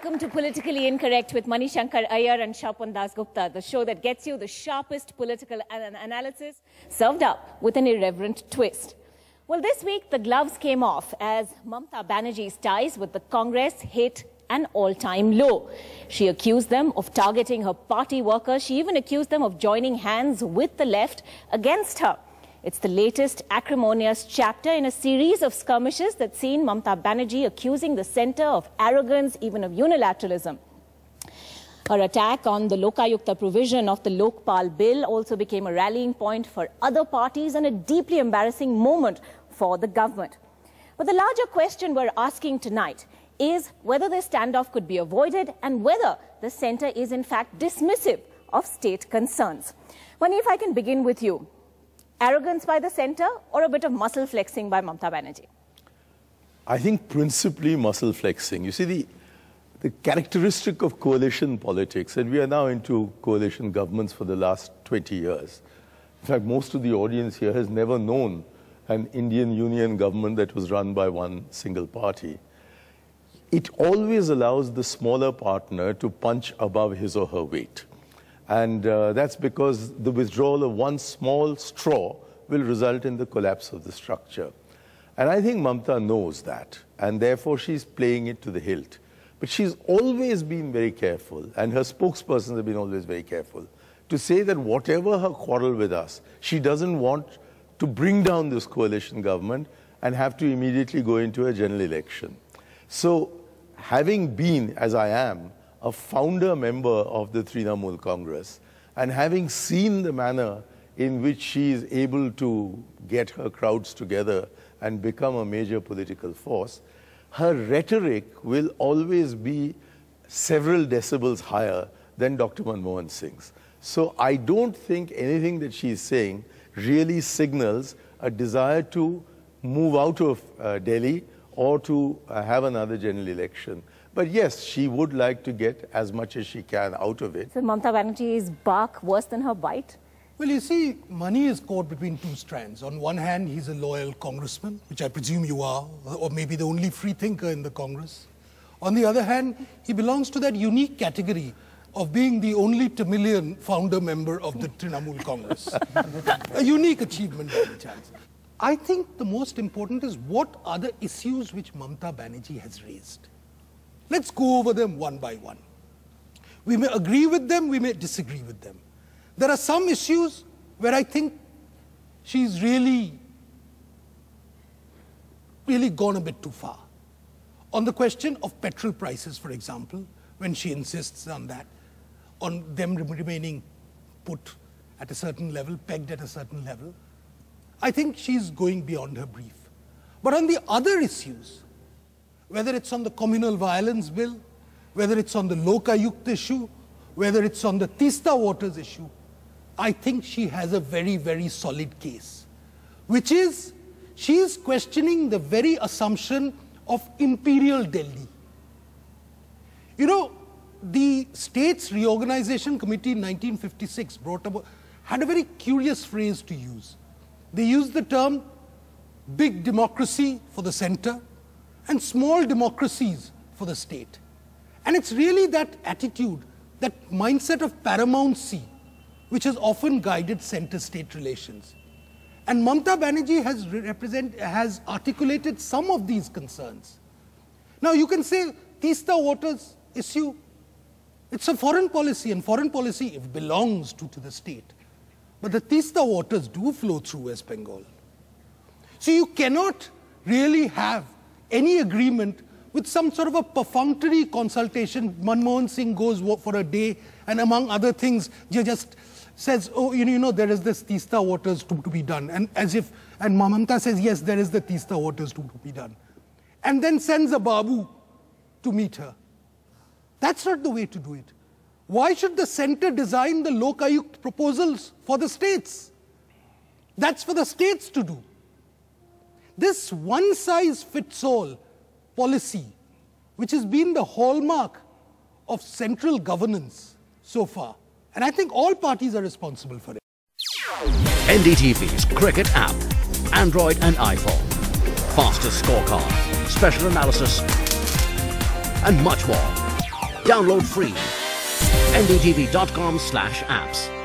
Welcome to Politically Incorrect with Shankar, Aiyar and Swapan Dasgupta, the show that gets you the sharpest political analysis served up with an irreverent twist. Well, this week the gloves came off as Mamata Banerjee's ties with the Congress hit an all-time low. She accused them of targeting her party workers. She even accused them of joining hands with the left against her. It's the latest acrimonious chapter in a series of skirmishes that's seen Mamata Banerjee accusing the centre of arrogance, even of unilateralism. Her attack on the Lokayukta provision of the Lokpal bill also became a rallying point for other parties and a deeply embarrassing moment for the government. But the larger question we're asking tonight is whether this standoff could be avoided and whether the centre is in fact dismissive of state concerns. Mani, if I can begin with you. Arrogance by the centre or a bit of muscle flexing by Mamata Banerjee? I think principally muscle flexing. You see, the characteristic of coalition politics, and we are now into coalition governments for the last 20 years. In fact, most of the audience here has never known an Indian Union government that was run by one single party. It always allows the smaller partner to punch above his or her weight. And that's because the withdrawal of one small straw will result in the collapse of the structure. And I think Mamata knows that, and therefore she's playing it to the hilt. But she's always been very careful, and her spokespersons have been always very careful, to say that whatever her quarrel with us, she doesn't want to bring down this coalition government and have to immediately go into a general election. So, having been, as I am, a founder member of the Trinamool Congress, and having seen the manner in which she is able to get her crowds together and become a major political force, her rhetoric will always be several decibels higher than Dr. Manmohan Singh's. So I don't think anything that she is saying really signals a desire to move out of Delhi or to have another general election. But yes, she would like to get as much as she can out of it. So Mamata Banerjee's bark worse than her bite? Well, you see, Mani is caught between two strands. On one hand, he's a loyal congressman, which I presume you are, or maybe the only free thinker in the Congress. On the other hand, he belongs to that unique category of being the only Tamilian founder member of the Trinamool Congress. A unique achievement by any chance. I think the most important is what are the issues which Mamata Banerjee has raised. Let's go over them one by one. We may agree with them, we may disagree with them. There are some issues where I think she's really gone a bit too far. On the question of petrol prices, for example, when she insists on that, on them remaining put at a certain level, pegged at a certain level, I think she's going beyond her brief. But on the other issues, whether it's on the communal violence bill, whether it's on the Lokayukta issue, whether it's on the Tista waters issue, I think she has a very, very solid case, which is she is questioning the very assumption of imperial Delhi. You know, the States Reorganization Committee in 1956 had a very curious phrase to use. They used the term big democracy for the center and small democracies for the state. And it's really that attitude, that mindset of paramountcy, which has often guided center-state relations. And Mamata Banerjee has articulated some of these concerns. Now you can say, Tista waters issue, it's a foreign policy, and foreign policy it belongs to the state. But the Tista waters do flow through West Bengal. So you cannot really have any agreement with some sort of a perfunctory consultation. Manmohan Singh goes for a day and among other things, just says, oh, you know, there is this Tista waters to be done. And Mamata says, yes, there is the Tista waters to be done. And then sends a Babu to meet her. That's not the way to do it. Why should the center design the Lokayukt proposals for the states? That's for the states to do. This one-size-fits-all policy, which has been the hallmark of central governance so far, and I think all parties are responsible for it. NDTV's cricket app, Android and iPhone, fastest scorecard, special analysis, and much more. Download free. ndtv.com/apps.